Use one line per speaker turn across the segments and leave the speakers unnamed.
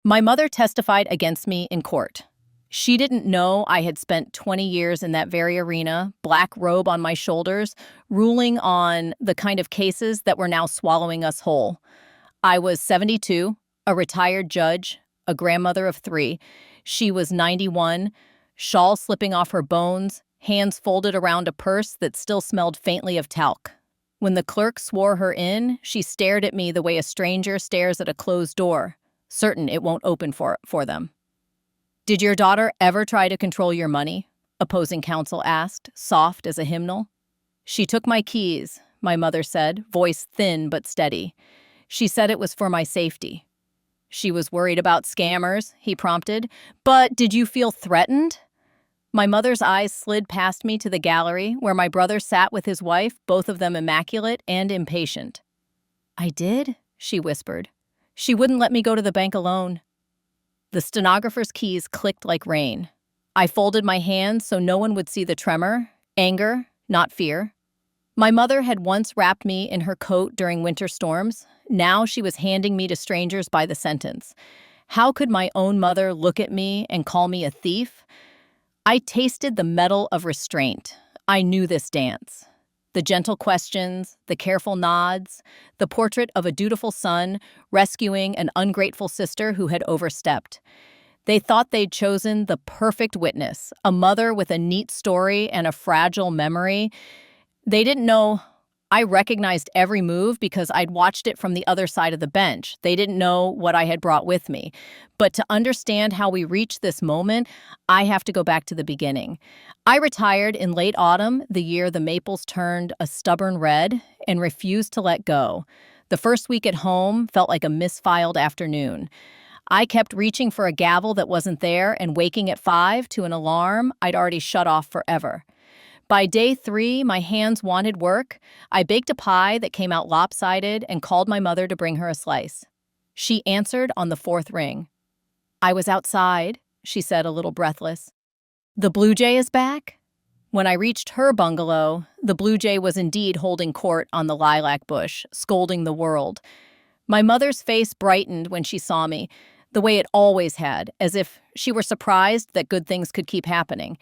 My mother testified against me in court. She didn't know I had spent 20 years in that very arena, black robe on my shoulders, ruling on the kind of cases that were now swallowing us whole. I was 72, a retired judge, a grandmother of three. She was 91, shawl slipping off her bones, hands folded around a purse that still smelled faintly of talc. When the clerk swore her in, she stared at me the way a stranger stares at a closed door, certain it won't open for them. "Did your daughter ever try to control your money?" opposing counsel asked, soft as a hymnal. "She took my keys," my mother said, voice thin but steady. "She said it was for my safety." "She was worried about scammers," he prompted. "But did you feel threatened?" My mother's eyes slid past me to the gallery where my brother sat with his wife, both of them immaculate and impatient. "I did," she whispered. "She wouldn't let me go to the bank alone." The stenographer's keys clicked like rain. I folded my hands so no one would see the tremor, anger, not fear. My mother had once wrapped me in her coat during winter storms. Now she was handing me to strangers by the sentence. How could my own mother look at me and call me a thief? I tasted the metal of restraint. I knew this dance. The gentle questions, the careful nods, the portrait of a dutiful son rescuing an ungrateful sister who had overstepped. They thought they'd chosen the perfect witness, a mother with a neat story and a fragile memory. They didn't know I recognized every move because I'd watched it from the other side of the bench. They didn't know what I had brought with me. But to understand how we reached this moment, I have to go back to the beginning. I retired in late autumn, the year the maples turned a stubborn red, and refused to let go. The first week at home felt like a misfiled afternoon. I kept reaching for a gavel that wasn't there and waking at 5 to an alarm I'd already shut off forever. By day 3, my hands wanted work. I baked a pie that came out lopsided and called my mother to bring her a slice. She answered on the 4th ring. "I was outside," she said, a little breathless. "The blue jay is back?" When I reached her bungalow, the blue jay was indeed holding court on the lilac bush, scolding the world. My mother's face brightened when she saw me, the way it always had, as if she were surprised that good things could keep happening.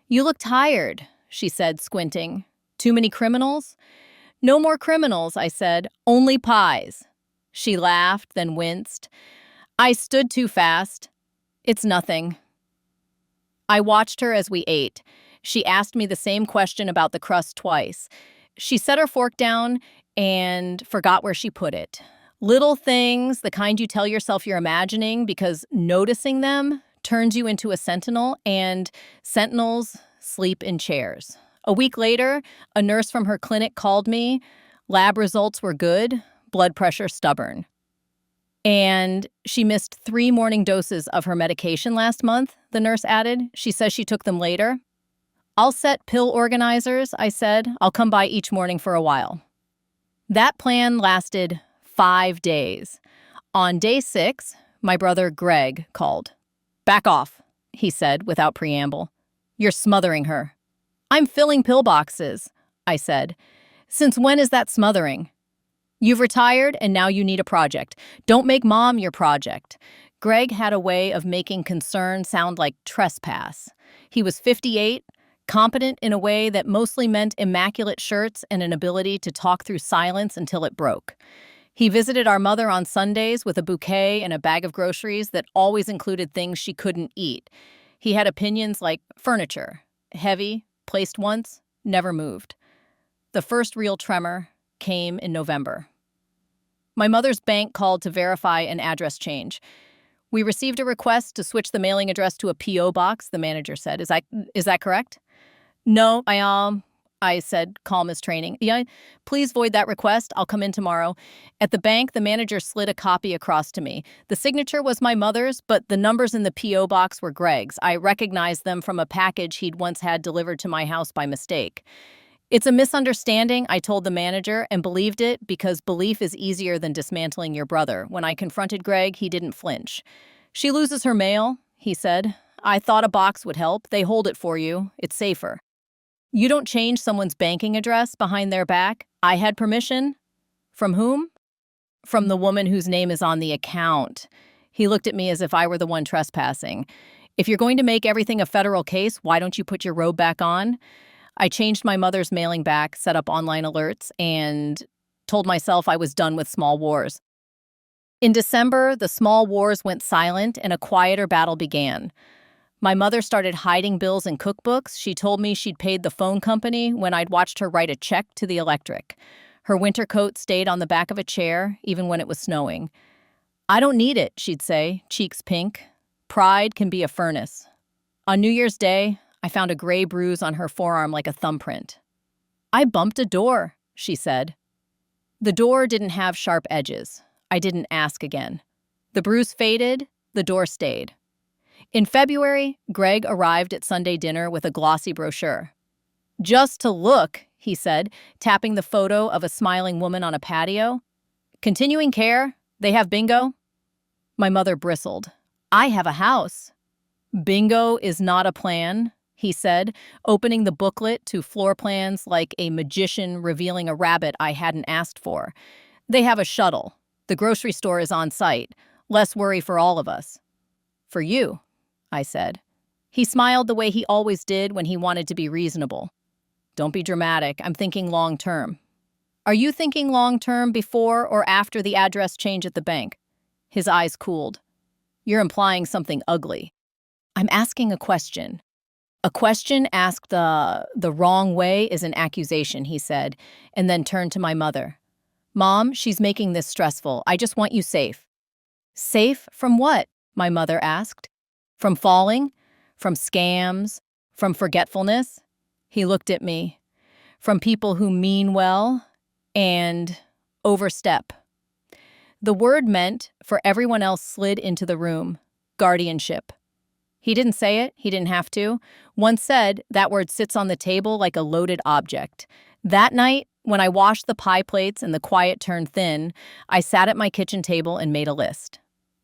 "You look tired," she said, squinting. "Too many criminals?" "No more criminals," I said. "Only pies." She laughed, then winced. "I stood too fast." "It's nothing." I watched her as we ate. She asked me the same question about the crust twice. She set her fork down and forgot where she put it. Little things, the kind you tell yourself you're imagining because noticing them turns you into a sentinel, and sentinels sleep in chairs. A week later, a nurse from her clinic called me. Lab results were good, blood pressure stubborn. "And she missed 3 morning doses of her medication last month," the nurse added. "She says she took them later." "I'll set pill organizers," I said. "I'll come by each morning for a while." That plan lasted 5 days. On day 6, my brother Greg called. "Back off," he said without preamble. "You're smothering her." "I'm filling pill boxes," I said. "Since when is that smothering?" "You've retired and now you need a project. Don't make mom your project." Greg had a way of making concern sound like trespass. He was 58, competent in a way that mostly meant immaculate shirts and an ability to talk through silence until it broke. He visited our mother on Sundays with a bouquet and a bag of groceries that always included things she couldn't eat. He had opinions like furniture, heavy, placed once, never moved. The first real tremor came in November. My mother's bank called to verify an address change. "We received a request to switch the mailing address to a P.O. box," the manager said. Is that correct?" "No, I said, calm as training. "Yeah, please void that request. I'll come in tomorrow." At the bank, the manager slid a copy across to me. The signature was my mother's, but the numbers in the P.O. box were Greg's. I recognized them from a package he'd once had delivered to my house by mistake. "It's a misunderstanding," I told the manager, and believed it because belief is easier than dismantling your brother. When I confronted Greg, he didn't flinch. "She loses her mail," he said. "I thought a box would help. They hold it for you. It's safer." "You don't change someone's banking address behind their back." "I had permission." "From whom?" "From the woman whose name is on the account." He looked at me as if I were the one trespassing. If you're going to make everything a federal case, why don't you put your robe back on? I changed my mother's mailing back, set up online alerts, and told myself I was done with small wars. In December, the small wars went silent and a quieter battle began. My mother started hiding bills in cookbooks. She told me she'd paid the phone company when I'd watched her write a check to the electric. Her winter coat stayed on the back of a chair, even when it was snowing. I don't need it, she'd say, cheeks pink. Pride can be a furnace. On New Year's Day, I found a gray bruise on her forearm like a thumbprint. I bumped a door, she said. The door didn't have sharp edges. I didn't ask again. The bruise faded, the door stayed. In February, Greg arrived at Sunday dinner with a glossy brochure. Just to look, he said, tapping the photo of a smiling woman on a patio. Continuing care? They have bingo? My mother bristled. I have a house. Bingo is not a plan, he said, opening the booklet to floor plans like a magician revealing a rabbit I hadn't asked for. They have a shuttle. The grocery store is on site. Less worry for all of us. For you, I said. He smiled the way he always did when he wanted to be reasonable. Don't be dramatic. I'm thinking long term. Are you thinking long term before or after the address change at the bank? His eyes cooled. You're implying something ugly. I'm asking a question. A question asked the wrong way is an accusation, he said, and then turned to my mother. Mom, she's making this stressful. I just want you safe. Safe from what? My mother asked. From falling? From scams? From forgetfulness? He looked at me. From people who mean well and overstep. The word meant, for everyone else slid into the room, guardianship. He didn't say it, he didn't have to. Once said, that word sits on the table like a loaded object. That night, when I washed the pie plates and the quiet turned thin, I sat at my kitchen table and made a list.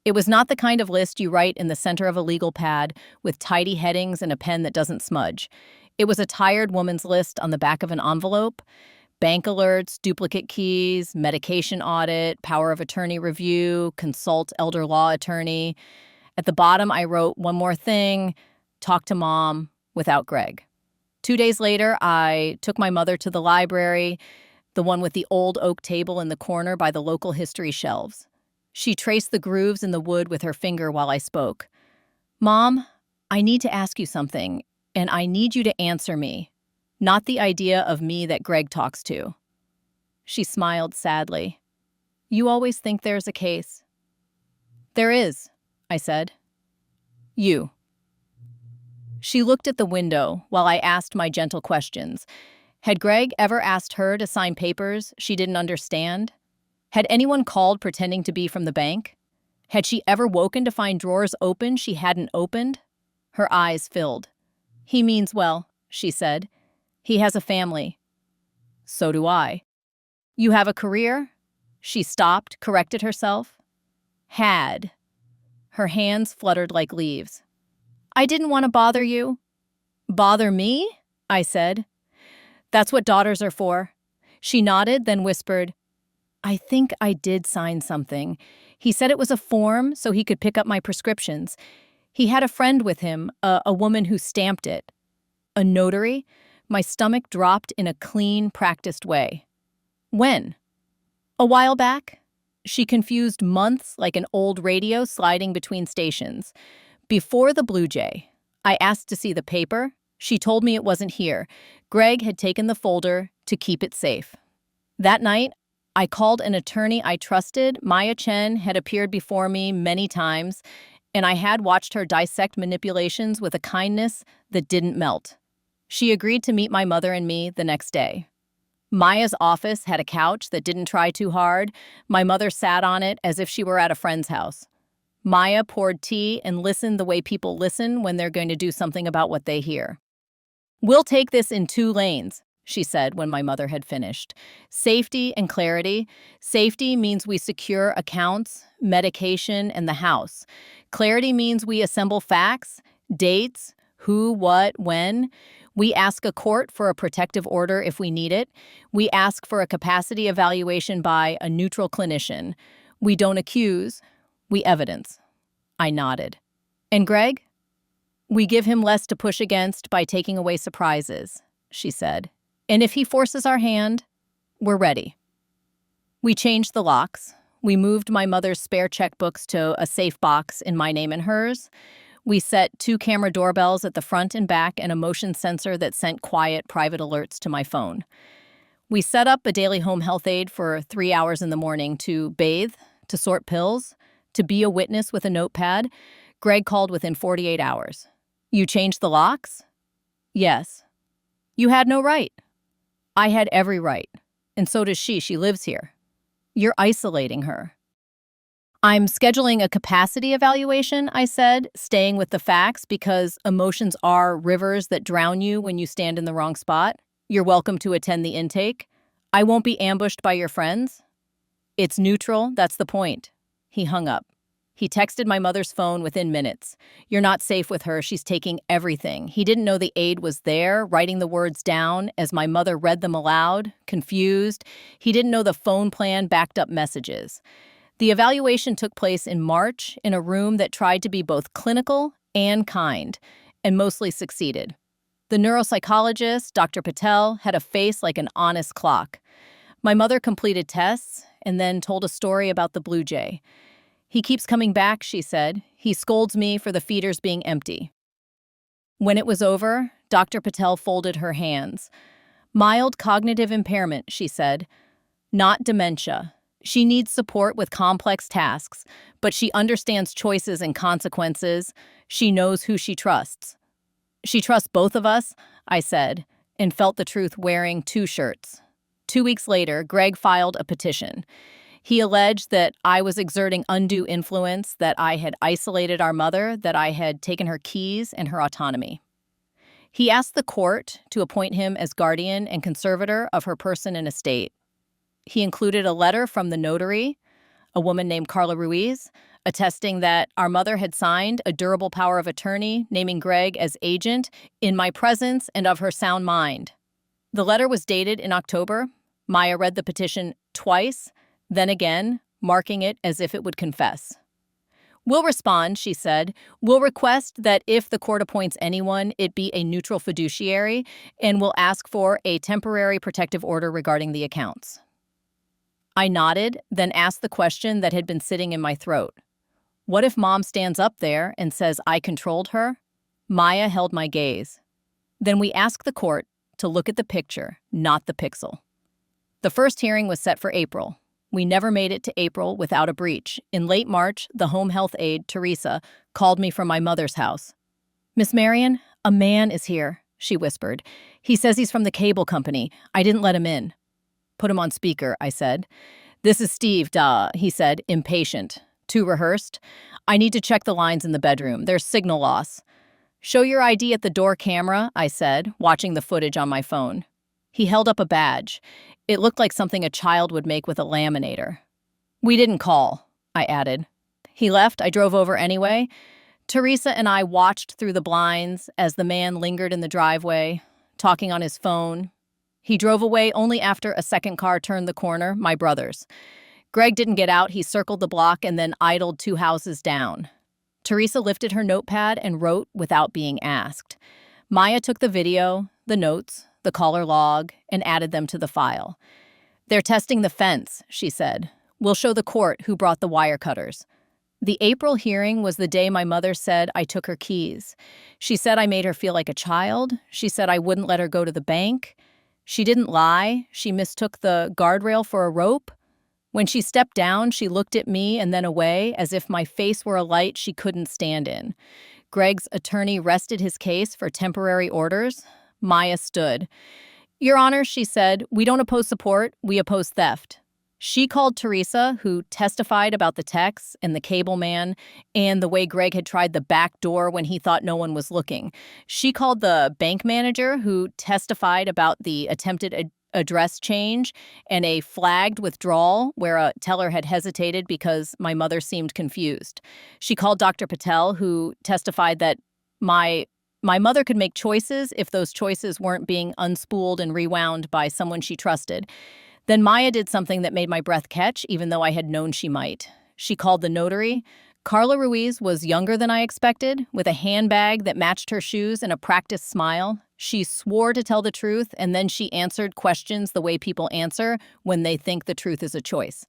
It was not the kind of list you write in the center of a legal pad with tidy headings and a pen that doesn't smudge. It was a tired woman's list on the back of an envelope. Bank alerts, duplicate keys, medication audit, power of attorney review, consult elder law attorney. At the bottom, I wrote one more thing, talk to mom without Greg. 2 days later, I took my mother to the library, the one with the old oak table in the corner by the local history shelves. She traced the grooves in the wood with her finger while I spoke. Mom, I need to ask you something, and I need you to answer me, not the idea of me that Greg talks to. She smiled sadly. You always think there's a case. There is, I said. You. She looked at the window while I asked my gentle questions. Had Greg ever asked her to sign papers she didn't understand? Had anyone called pretending to be from the bank? Had she ever woken to find drawers open she hadn't opened? Her eyes filled. He means well, she said. He has a family. So do I. You have a career? She stopped, corrected herself. Had. Her hands fluttered like leaves. I didn't want to bother you. Bother me? I said. That's what daughters are for. She nodded, then whispered, I think I did sign something. He said it was a form so he could pick up my prescriptions. He had a friend with him, a woman who stamped it. A notary? My stomach dropped in a clean, practiced way. When? A while back. She confused months like an old radio sliding between stations. Before the Blue Jay, I asked to see the paper. She told me it wasn't here. Greg had taken the folder to keep it safe. That night, I called an attorney I trusted. Maya Chen had appeared before me many times, and I had watched her dissect manipulations with a kindness that didn't melt. She agreed to meet my mother and me the next day. Maya's office had a couch that didn't try too hard. My mother sat on it as if she were at a friend's house. Maya poured tea and listened the way people listen when they're going to do something about what they hear. We'll take this in 2 lanes, she said when my mother had finished. Safety and clarity. Safety means we secure accounts, medication, and the house. Clarity means we assemble facts, dates, who, what, when. We ask a court for a protective order if we need it. We ask for a capacity evaluation by a neutral clinician. We don't accuse, we evidence. I nodded. And Greg? We give him less to push against by taking away surprises, she said. And if he forces our hand, we're ready. We changed the locks. We moved my mother's spare checkbooks to a safe box in my name and hers. We set 2 camera doorbells at the front and back and a motion sensor that sent quiet, private alerts to my phone. We set up a daily home health aide for 3 hours in the morning to bathe, to sort pills, to be a witness with a notepad. Greg called within 48 hours. You changed the locks? Yes. You had no right. I had every right. And so does she. She lives here. You're isolating her. I'm scheduling a capacity evaluation, I said, staying with the facts because emotions are rivers that drown you when you stand in the wrong spot. You're welcome to attend the intake. I won't be ambushed by your friends. It's neutral, that's the point. He hung up. He texted my mother's phone within minutes. You're not safe with her, she's taking everything. He didn't know the aide was there, writing the words down as my mother read them aloud, confused. He didn't know the phone plan backed up messages. The evaluation took place in March in a room that tried to be both clinical and kind, and mostly succeeded. The neuropsychologist, Dr. Patel, had a face like an honest clock. My mother completed tests and then told a story about the blue jay. He keeps coming back, she said. He scolds me for the feeders being empty. When it was over, Dr. Patel folded her hands. Mild cognitive impairment, she said. Not dementia. She needs support with complex tasks, but she understands choices and consequences. She knows who she trusts. She trusts both of us, I said, and felt the truth wearing 2 shirts. 2 weeks later, Greg filed a petition. He alleged that I was exerting undue influence, that I had isolated our mother, that I had taken her keys and her autonomy. He asked the court to appoint him as guardian and conservator of her person and estate. He included a letter from the notary, a woman named Carla Ruiz, attesting that our mother had signed a durable power of attorney, naming Greg as agent in my presence and of her sound mind. The letter was dated in October. Maya read the petition twice, then again, marking it as if it would confess. We'll respond, she said. We'll request that if the court appoints anyone, it be a neutral fiduciary, and we'll ask for a temporary protective order regarding the accounts. I nodded, then asked the question that had been sitting in my throat. What if Mom stands up there and says I controlled her? Maya held my gaze. Then we asked the court to look at the picture, not the pixel. The first hearing was set for April. We never made it to April without a breach. In late March, the home health aide, Teresa, called me from my mother's house. Miss Marion, a man is here, she whispered. He says he's from the cable company. I didn't let him in. Put him on speaker, I said. This is Steve, he said, impatient. Too rehearsed. I need to check the lines in the bedroom. There's signal loss. Show your ID at the door camera, I said, watching the footage on my phone. He held up a badge. It looked like something a child would make with a laminator. We didn't call, I added. He left. I drove over anyway. Teresa and I watched through the blinds as the man lingered in the driveway, talking on his phone. He drove away only after a second car turned the corner, my brother's. Greg didn't get out. He circled the block and then idled 2 houses down. Teresa lifted her notepad and wrote without being asked. Maya took the video, the notes, the caller log, and added them to the file. They're testing the fence, she said. We'll show the court who brought the wire cutters. The April hearing was the day my mother said I took her keys. She said I made her feel like a child. She said I wouldn't let her go to the bank. She didn't lie. She mistook the guardrail for a rope. When she stepped down, she looked at me and then away as if my face were a light she couldn't stand in. Greg's attorney rested his case for temporary orders. Maya stood. Your Honor, she said, we don't oppose support, we oppose theft. She called Teresa, who testified about the texts and the cable man and the way Greg had tried the back door when he thought no one was looking. She called the bank manager, who testified about the attempted address change and a flagged withdrawal where a teller had hesitated because my mother seemed confused. She called Dr. Patel, who testified that my mother could make choices if those choices weren't being unspooled and rewound by someone she trusted. Then Maya did something that made my breath catch, even though I had known she might. She called the notary, Carla Ruiz was younger than I expected, with a handbag that matched her shoes and a practiced smile. She swore to tell the truth, and then she answered questions the way people answer when they think the truth is a choice.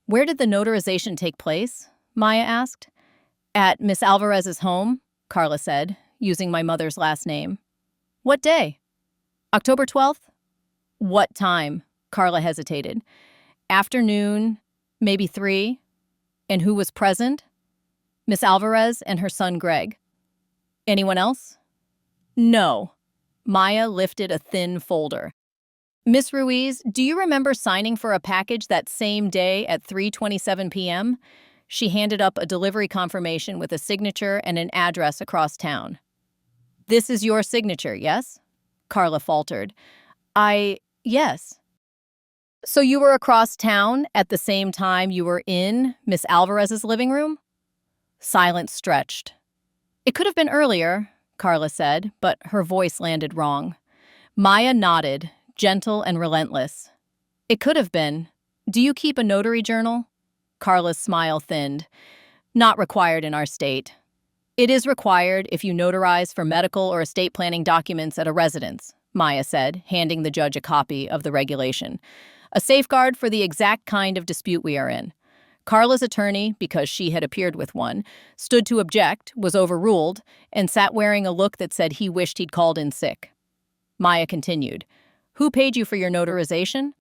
"Where did the notarization take place?" Maya asked. "At Miss Alvarez's home," Carla said, using my mother's last name. "What day?" "October 12th. "What time?" Carla hesitated. "Afternoon, maybe 3. "And who was present?" "Miss Alvarez and her son Greg." "Anyone else?" "No." Maya lifted a thin folder. "Miss Ruiz, do you remember signing for a package that same day at 3:27 p.m.? She handed up a delivery confirmation with a signature and an address across town. "This is your signature, yes?" Carla faltered. Yes." "So you were across town at the same time you were in Miss Alvarez's living room?" Silence stretched. "It could have been earlier," Carla said, but her voice landed wrong. Maya nodded, gentle and relentless. "It could have been. Do you keep a notary journal?" Carla's smile thinned. "Not required in our state." "It is required if you notarize for medical or estate planning documents at a residence," Maya said, handing the judge a copy of the regulation. "A safeguard for the exact kind of dispute we are in." Carla's attorney, because she had appeared with one, stood to object, was overruled, and sat wearing a look that said he wished he'd called in sick. Maya continued. "Who paid you for your notarization?"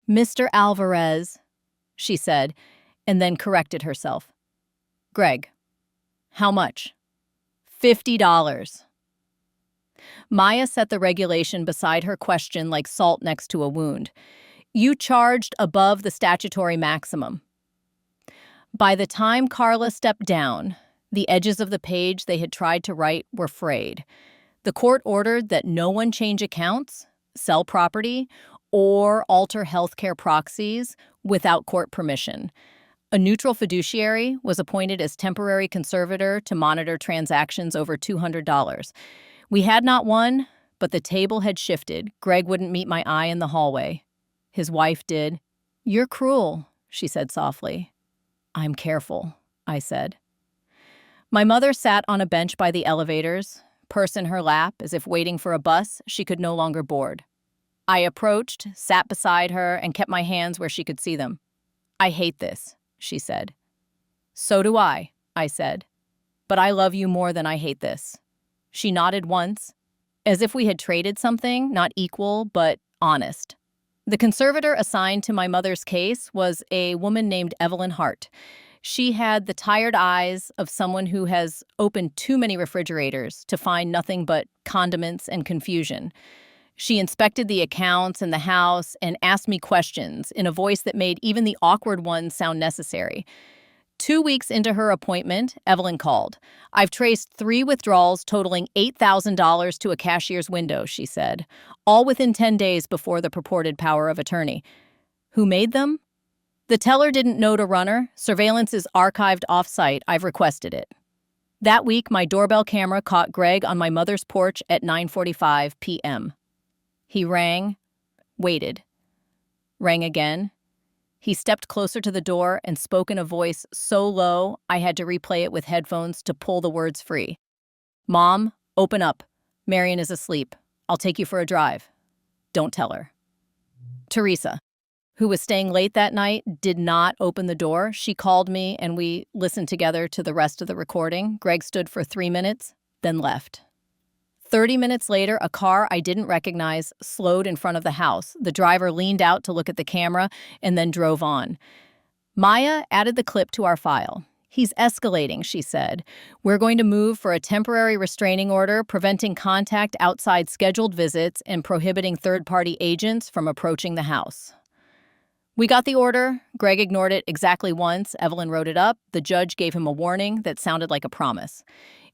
"Mr. Alvarez," she said, and then corrected herself. "Greg." "How much?" $50. Maya set the regulation beside her question like salt next to a wound. "You charged above the statutory maximum." By the time Carla stepped down, the edges of the page they had tried to write were frayed. The court ordered that no one change accounts, sell property, or alter healthcare proxies without court permission. A neutral fiduciary was appointed as temporary conservator to monitor transactions over $200. We had not one, but the table had shifted. Greg wouldn't meet my eye in the hallway. His wife did. "You're cruel," she said softly. "I'm careful," I said. My mother sat on a bench by the elevators, purse in her lap, as if waiting for a bus she could no longer board. I approached, sat beside her, and kept my hands where she could see them. "I hate this," she said. "So do I said. "But I love you more than I hate this." She nodded once, as if we had traded something, not equal, but honest. The conservator assigned to my mother's case was a woman named Evelyn Hart. She had the tired eyes of someone who has opened too many refrigerators to find nothing but condiments and confusion. She inspected the accounts and the house and asked me questions in a voice that made even the awkward ones sound necessary. 2 weeks into her appointment, Evelyn called. "I've traced 3 withdrawals totaling $8,000 to a cashier's window," she said, all within 10 days before the purported power of attorney. "Who made them?" "The teller didn't note a runner. Surveillance is archived off-site. I've requested it." That week, my doorbell camera caught Greg on my mother's porch at 9:45 p.m. He rang, waited, rang again. He stepped closer to the door and spoke in a voice so low I had to replay it with headphones to pull the words free. "Mom, open up. Marion is asleep. I'll take you for a drive. Don't tell her." Teresa, who was staying late that night, did not open the door. She called me and we listened together to the rest of the recording. Greg stood for 3 minutes, then left. 30 minutes later, a car I didn't recognize slowed in front of the house. The driver leaned out to look at the camera and then drove on. Maya added the clip to our file. "He's escalating," she said. "We're going to move for a temporary restraining order preventing contact outside scheduled visits and prohibiting third-party agents from approaching the house." We got the order. Greg ignored it exactly once. Evelyn wrote it up. The judge gave him a warning that sounded like a promise.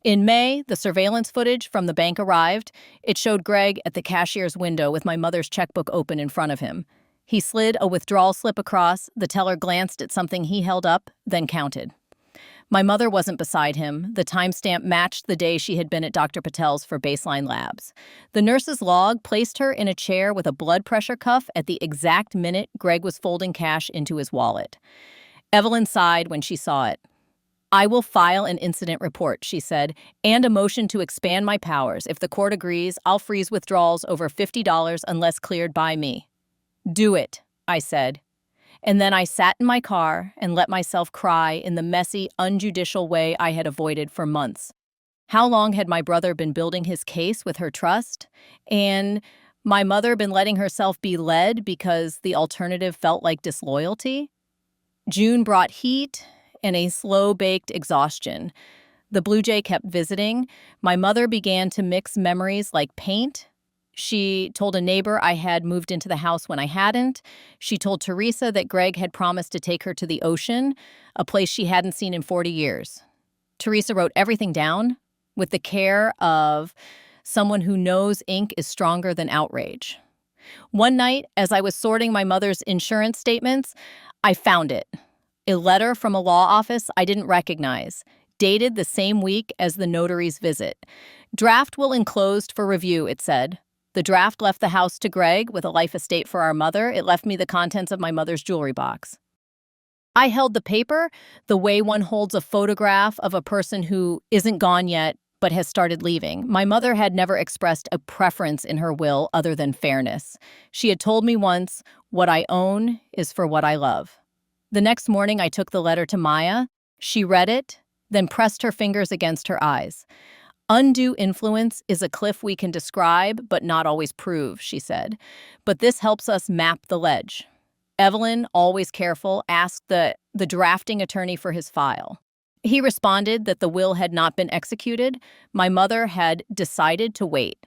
In May, the surveillance footage from the bank arrived. It showed Greg at the cashier's window with my mother's checkbook open in front of him. He slid a withdrawal slip across. The teller glanced at something he held up, then counted. My mother wasn't beside him. The timestamp matched the day she had been at Dr. Patel's for baseline labs. The nurse's log placed her in a chair with a blood pressure cuff at the exact minute Greg was folding cash into his wallet. Evelyn sighed when she saw it. I will file an incident report, she said, and a motion to expand my powers. If the court agrees, I'll freeze withdrawals over $50 unless cleared by me. Do it, I said. And then I sat in my car and let myself cry in the messy, unjudicial way I had avoided for months. How long had my brother been building his case with her trust? And my mother been letting herself be led because the alternative felt like disloyalty? June brought heat and a slow-baked exhaustion. The Blue Jay kept visiting. My mother began to mix memories like paint. She told a neighbor I had moved into the house when I hadn't. She told Teresa that Greg had promised to take her to the ocean, a place she hadn't seen in 40 years. Teresa wrote everything down with the care of someone who knows ink is stronger than outrage. One night, as I was sorting my mother's insurance statements, I found it. A letter from a law office I didn't recognize, dated the same week as the notary's visit. Draft will enclosed for review, it said. The draft left the house to Greg with a life estate for our mother. It left me the contents of my mother's jewelry box. I held the paper the way one holds a photograph of a person who isn't gone yet but has started leaving. My mother had never expressed a preference in her will other than fairness. She had told me once, "What I own is for what I love." The next morning, I took the letter to Maya. She read it, then pressed her fingers against her eyes. Undue influence is a cliff we can describe but not always prove, she said. But this helps us map the ledge. Evelyn, always careful, asked the drafting attorney for his file. He responded that the will had not been executed. My mother had decided to wait.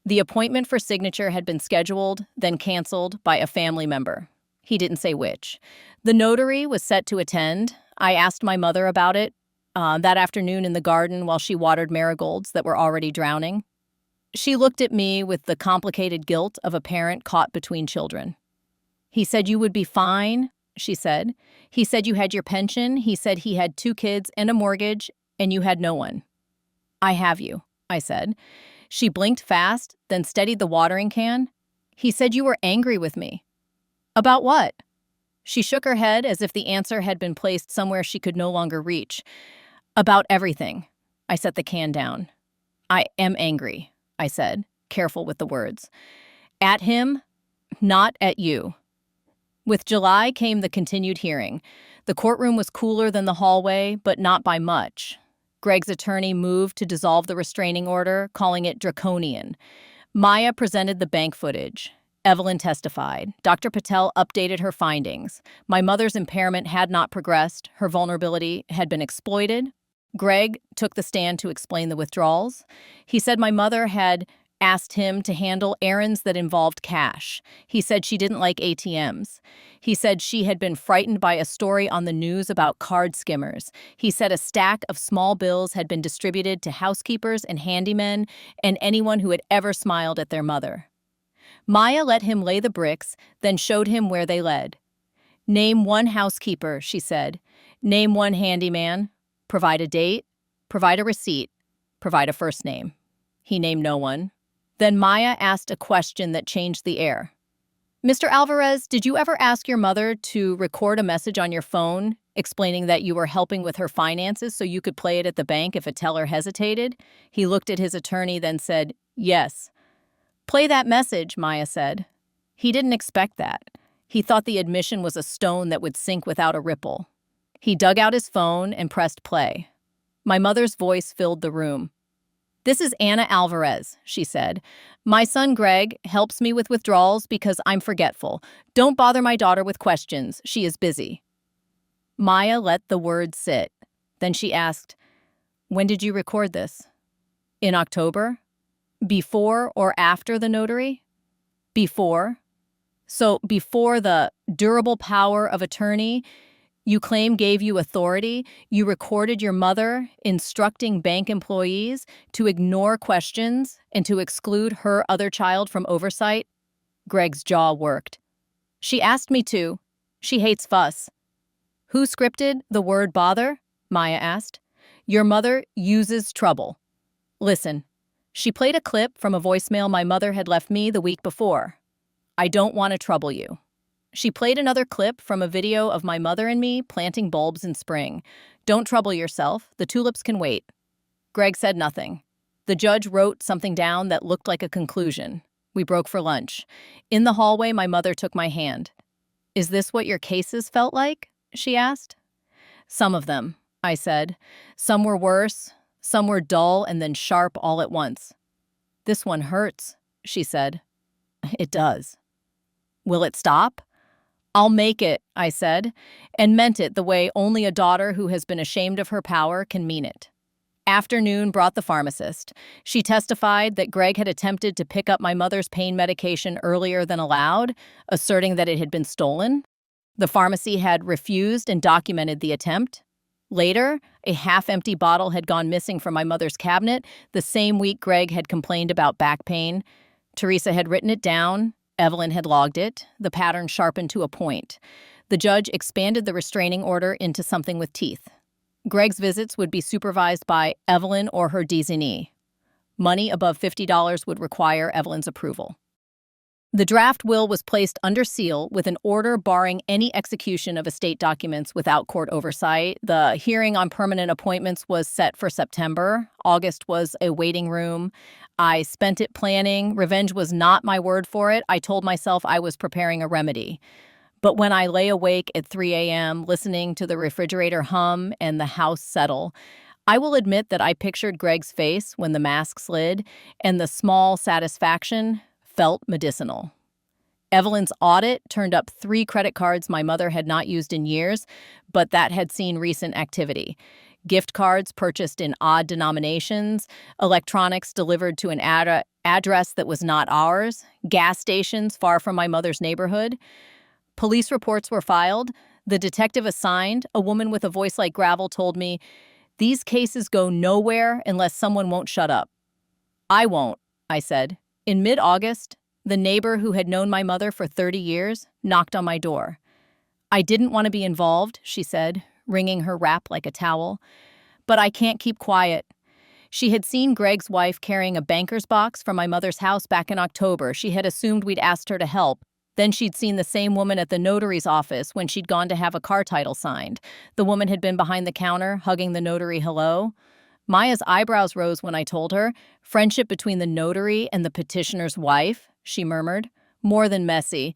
The appointment for signature had been scheduled, then canceled by a family member. He didn't say which. The notary was set to attend. I asked my mother about it that afternoon in the garden while she watered marigolds that were already drowning. She looked at me with the complicated guilt of a parent caught between children. "He said you would be fine," she said. "He said you had your pension. He said he had 2 kids and a mortgage, and you had no one." "I have you," I said. She blinked fast, then steadied the watering can. "He said you were angry with me." "About what?" She shook her head as if the answer had been placed somewhere she could no longer reach. "About everything." I set the can down. "I am angry," I said, careful with the words. "At him, not at you." With July came the continued hearing. The courtroom was cooler than the hallway, but not by much. Greg's attorney moved to dissolve the restraining order, calling it draconian. Maya presented the bank footage. Evelyn testified. Dr. Patel updated her findings. My mother's impairment had not progressed. Her vulnerability had been exploited. Greg took the stand to explain the withdrawals. He said my mother had asked him to handle errands that involved cash. He said she didn't like ATMs. He said she had been frightened by a story on the news about card skimmers. He said a stack of small bills had been distributed to housekeepers and handymen and anyone who had ever smiled at their mother. Maya let him lay the bricks, then showed him where they led. "Name one housekeeper," she said. "Name one handyman. Provide a date. Provide a receipt. Provide a first name." He named no one. Then Maya asked a question that changed the air. "Mr. Alvarez, did you ever ask your mother to record a message on your phone explaining that you were helping with her finances so you could play it at the bank if a teller hesitated?" He looked at his attorney, then said, "Yes." "Play that message," Maya said. He didn't expect that. He thought the admission was a stone that would sink without a ripple. He dug out his phone and pressed play. My mother's voice filled the room. "This is Anna Alvarez," she said. "My son Greg helps me with withdrawals because I'm forgetful. Don't bother my daughter with questions. She is busy." Maya let the words sit. Then she asked, "When did you record this?" "In October." "Before or after the notary?" "Before." "So before the durable power of attorney you claim gave you authority, you recorded your mother instructing bank employees to ignore questions and to exclude her other child from oversight?" Greg's jaw worked. "She asked me to. She hates fuss." "Who scripted the word bother?" Maya asked. "Your mother uses trouble. Listen." She played a clip from a voicemail my mother had left me the week before. "I don't want to trouble you." She played another clip from a video of my mother and me planting bulbs in spring. Don't trouble yourself. The tulips can wait. Greg said nothing. The judge wrote something down that looked like a conclusion. We broke for lunch. In the hallway, my mother took my hand. "Is this what your cases felt like?" she asked. "Some of them," I said. "Some were worse. Some were dull and then sharp all at once." "This one hurts," she said. "It does." "Will it stop?" "I'll make it," I said, and meant it the way only a daughter who has been ashamed of her power can mean it. Afternoon brought the pharmacist. She testified that Greg had attempted to pick up my mother's pain medication earlier than allowed, asserting that it had been stolen. The pharmacy had refused and documented the attempt. Later, a half-empty bottle had gone missing from my mother's cabinet the same week Greg had complained about back pain. Teresa had written it down. Evelyn had logged it, the pattern sharpened to a point. The judge expanded the restraining order into something with teeth. Greg's visits would be supervised by Evelyn or her designee. Money above $50 would require Evelyn's approval. The draft will was placed under seal with an order barring any execution of estate documents without court oversight. The hearing on permanent appointments was set for September. August was a waiting room. I spent it planning. Revenge was not my word for it. I told myself I was preparing a remedy. But when I lay awake at 3 a.m., listening to the refrigerator hum and the house settle, I will admit that I pictured Greg's face when the mask slid, and the small satisfaction felt medicinal. Evelyn's audit turned up 3 credit cards my mother had not used in years, but that had seen recent activity. Gift cards purchased in odd denominations, electronics delivered to an address that was not ours, gas stations far from my mother's neighborhood. Police reports were filed. The detective assigned, a woman with a voice like gravel, told me, "These cases go nowhere unless someone won't shut up." "I won't," I said. In mid-August, the neighbor who had known my mother for 30 years knocked on my door. "I didn't want to be involved," she said, wringing her wrap like a towel. "But I can't keep quiet." She had seen Greg's wife carrying a banker's box from my mother's house back in October. She had assumed we'd asked her to help. Then she'd seen the same woman at the notary's office when she'd gone to have a car title signed. The woman had been behind the counter, hugging the notary hello. Maya's eyebrows rose when I told her. "Friendship between the notary and the petitioner's wife," she murmured. "More than messy."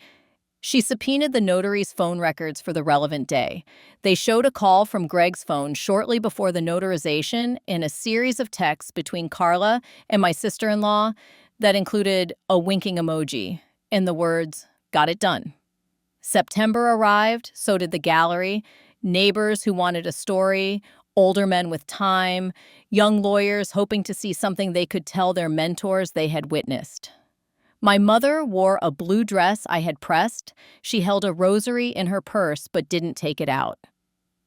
She subpoenaed the notary's phone records for the relevant day. They showed a call from Greg's phone shortly before the notarization and a series of texts between Carla and my sister-in-law that included a winking emoji and the words, "Got it done." September arrived, so did the gallery. Neighbors who wanted a story, older men with time, young lawyers hoping to see something they could tell their mentors they had witnessed. My mother wore a blue dress I had pressed. She held a rosary in her purse but didn't take it out.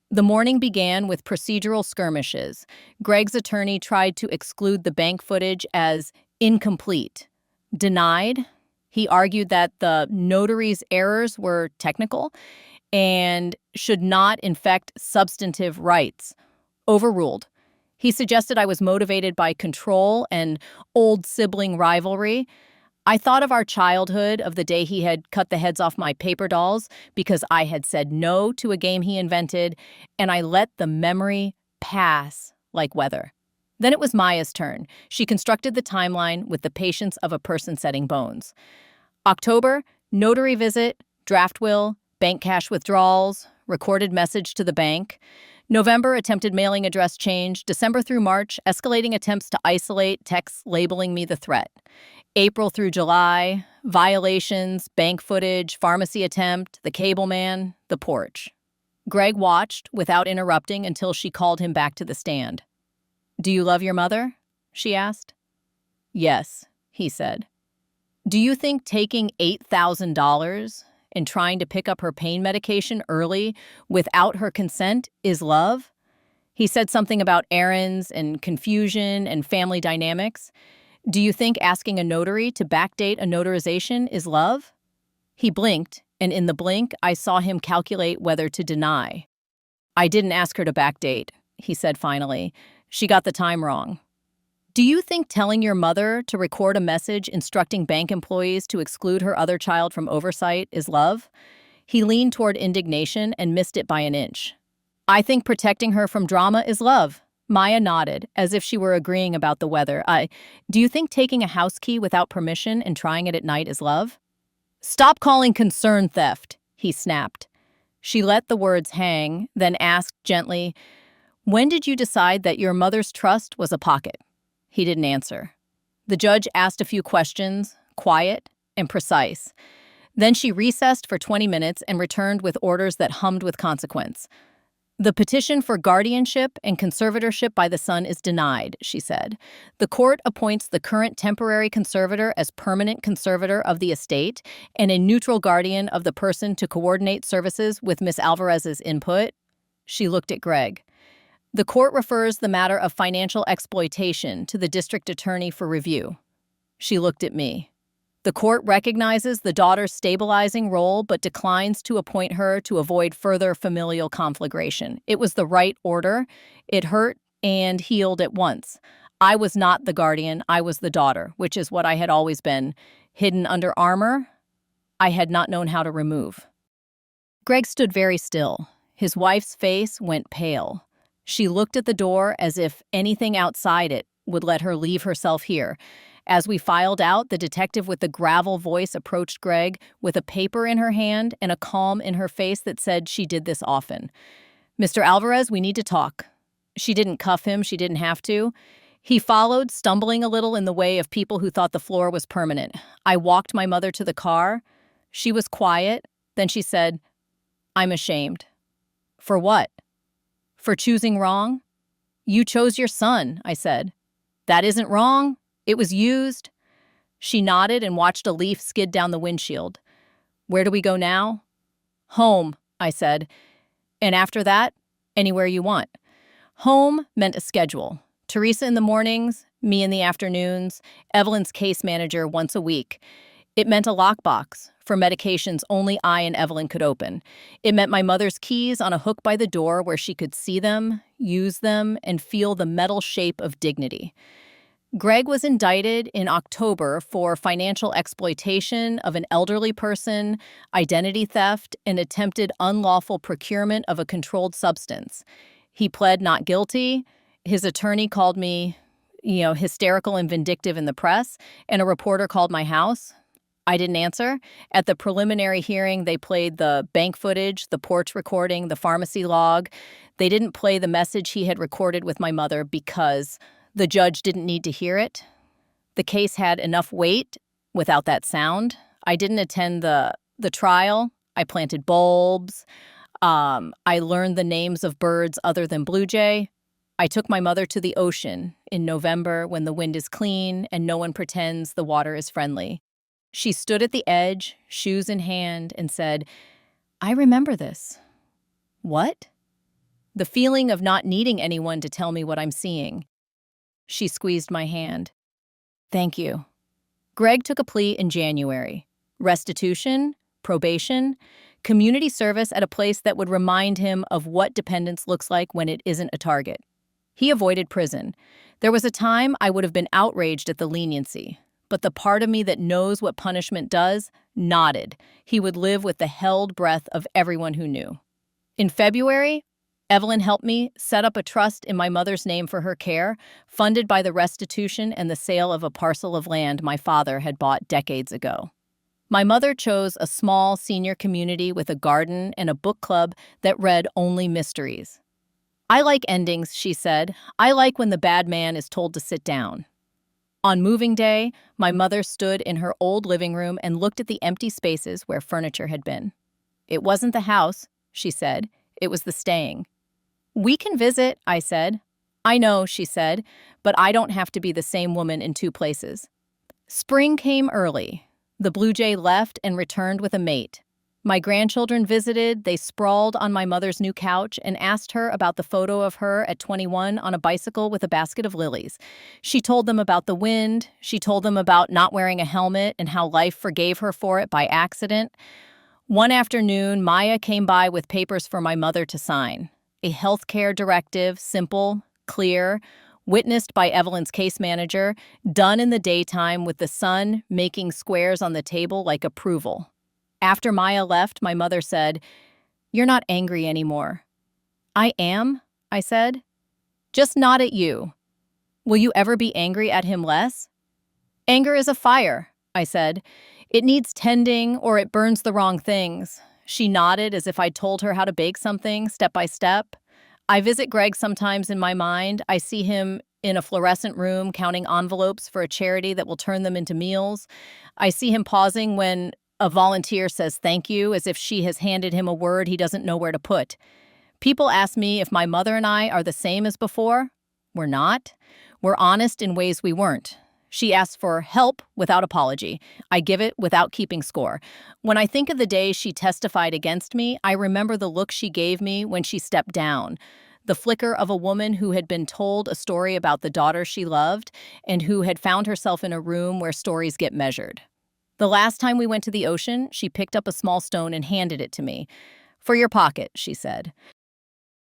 The morning began with procedural skirmishes. Greg's attorney tried to exclude the bank footage as incomplete. Denied. He argued that the notary's errors were technical and should not infect substantive rights. Overruled. He suggested I was motivated by control and old sibling rivalry. I thought of our childhood, of the day he had cut the heads off my paper dolls because I had said no to a game he invented, and I let the memory pass like weather. Then it was Maya's turn. She constructed the timeline with the patience of a person setting bones. October, notary visit, draft will, bank cash withdrawals, recorded message to the bank. November, attempted mailing address change. December through March, escalating attempts to isolate, texts labeling me the threat. April through July, violations, bank footage, pharmacy attempt, the cable man, the porch. Greg watched without interrupting until she called him back to the stand. "Do you love your mother?" she asked. "Yes," he said. "Do you think taking $8,000 and trying to pick up her pain medication early without her consent is love?" He said something about errands and confusion and family dynamics. "Do you think asking a notary to backdate a notarization is love?" He blinked, and in the blink, I saw him calculate whether to deny. "I didn't ask her to backdate," he said finally. "She got the time wrong." "Do you think telling your mother to record a message instructing bank employees to exclude her other child from oversight is love?" He leaned toward indignation and missed it by an inch. I think protecting her from drama is love. Maya nodded, as if she were agreeing about the weather. Do you think taking a house key without permission and trying it at night is love? Stop calling concern theft, he snapped. She let the words hang, then asked gently, when did you decide that your mother's trust was a pocket? He didn't answer. The judge asked a few questions, quiet and precise. Then she recessed for 20 minutes and returned with orders that hummed with consequence. The petition for guardianship and conservatorship by the son is denied, she said. The court appoints the current temporary conservator as permanent conservator of the estate and a neutral guardian of the person to coordinate services with Miss Alvarez's input. She looked at Greg. The court refers the matter of financial exploitation to the district attorney for review. She looked at me. The court recognizes the daughter's stabilizing role but declines to appoint her to avoid further familial conflagration. It was the right order. It hurt and healed at once. I was not the guardian, I was the daughter, which is what I had always been. Hidden under armor, I had not known how to remove. Greg stood very still. His wife's face went pale. She looked at the door as if anything outside it would let her leave herself here. As we filed out, the detective with the gravel voice approached Greg with a paper in her hand and a calm in her face that said she did this often. Mr. Alvarez, we need to talk. She didn't cuff him, she didn't have to. He followed, stumbling a little in the way of people who thought the floor was permanent. I walked my mother to the car. She was quiet. Then she said, I'm ashamed. For what? For choosing wrong? You chose your son, I said. That isn't wrong. It was used. She nodded and watched a leaf skid down the windshield. Where do we go now? Home, I said. And after that, anywhere you want. Home meant a schedule. Teresa in the mornings, me in the afternoons, Evelyn's case manager once a week. It meant a lockbox for medications only I and Evelyn could open. It meant my mother's keys on a hook by the door where she could see them, use them, and feel the metal shape of dignity. Greg was indicted in October for financial exploitation of an elderly person, identity theft, and attempted unlawful procurement of a controlled substance. He pled not guilty. His attorney called me, hysterical and vindictive in the press, and a reporter called my house. I didn't answer. At the preliminary hearing, they played the bank footage, the porch recording, the pharmacy log. They didn't play the message he had recorded with my mother because the judge didn't need to hear it. The case had enough weight without that sound. I didn't attend the trial. I planted bulbs. I learned the names of birds other than blue jay. I took my mother to the ocean in November when the wind is clean and no one pretends the water is friendly. She stood at the edge, shoes in hand, and said, I remember this. What? The feeling of not needing anyone to tell me what I'm seeing. She squeezed my hand. Thank you. Greg took a plea in January. Restitution, probation, community service at a place that would remind him of what dependence looks like when it isn't a target. He avoided prison. There was a time I would have been outraged at the leniency, but the part of me that knows what punishment does nodded. He would live with the held breath of everyone who knew. In February, Evelyn helped me set up a trust in my mother's name for her care, funded by the restitution and the sale of a parcel of land my father had bought decades ago. My mother chose a small senior community with a garden and a book club that read only mysteries. I like endings, she said. I like when the bad man is told to sit down. On moving day, my mother stood in her old living room and looked at the empty spaces where furniture had been. It wasn't the house, she said. It was the staying. We can visit, I said. I know, she said, but I don't have to be the same woman in two places. Spring came early. The blue jay left and returned with a mate. My grandchildren visited. They sprawled on my mother's new couch and asked her about the photo of her at 21 on a bicycle with a basket of lilies. She told them about the wind. She told them about not wearing a helmet and how life forgave her for it by accident. One afternoon, Maya came by with papers for my mother to sign. A healthcare directive, simple, clear, witnessed by Evelyn's case manager, done in the daytime with the sun making squares on the table like approval. After Maya left, my mother said, "You're not angry anymore." "I am," I said. "Just not at you. Will you ever be angry at him less?" "Anger is a fire," I said. "It needs tending or it burns the wrong things." She nodded as if I'd told her how to bake something, step by step. I visit Greg sometimes in my mind. I see him in a fluorescent room counting envelopes for a charity that will turn them into meals. I see him pausing when a volunteer says thank you, as if she has handed him a word he doesn't know where to put. People ask me if my mother and I are the same as before. We're not. We're honest in ways we weren't. She asks for help without apology. I give it without keeping score. When I think of the day she testified against me, I remember the look she gave me when she stepped down. The flicker of a woman who had been told a story about the daughter she loved and who had found herself in a room where stories get measured. The last time we went to the ocean, she picked up a small stone and handed it to me. "For your pocket," she said.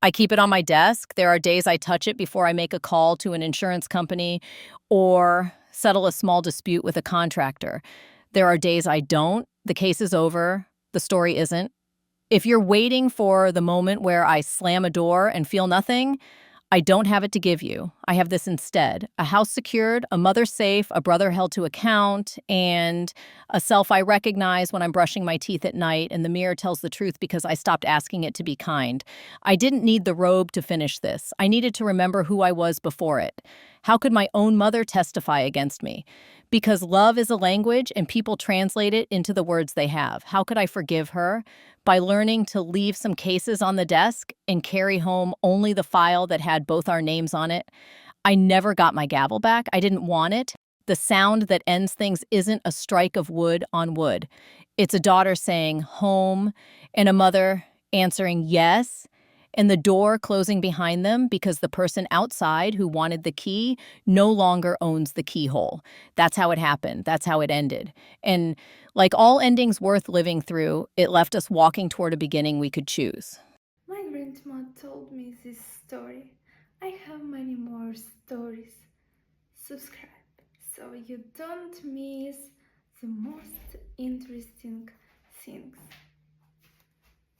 I keep it on my desk. There are days I touch it before I make a call to an insurance company or settle a small dispute with a contractor. There are days I don't. The case is over. The story isn't. If you're waiting for the moment where I slam a door and feel nothing, I don't have it to give you. I have this instead: a house secured, a mother safe, a brother held to account, and a self I recognize when I'm brushing my teeth at night and the mirror tells the truth because I stopped asking it to be kind. I didn't need the robe to finish this. I needed to remember who I was before it. How could my own mother testify against me? Because love is a language and people translate it into the words they have. How could I forgive her? By learning to leave some cases on the desk and carry home only the file that had both our names on it. I never got my gavel back. I didn't want it. The sound that ends things isn't a strike of wood on wood. It's a daughter saying home and a mother answering yes, and the door closing behind them because the person outside who wanted the key no longer owns the keyhole. That's how it happened. That's how it ended. And like all endings worth living through, it left us walking toward a beginning we could choose.
My grandma told me this story. I have many more stories. Subscribe so you don't miss the most interesting things.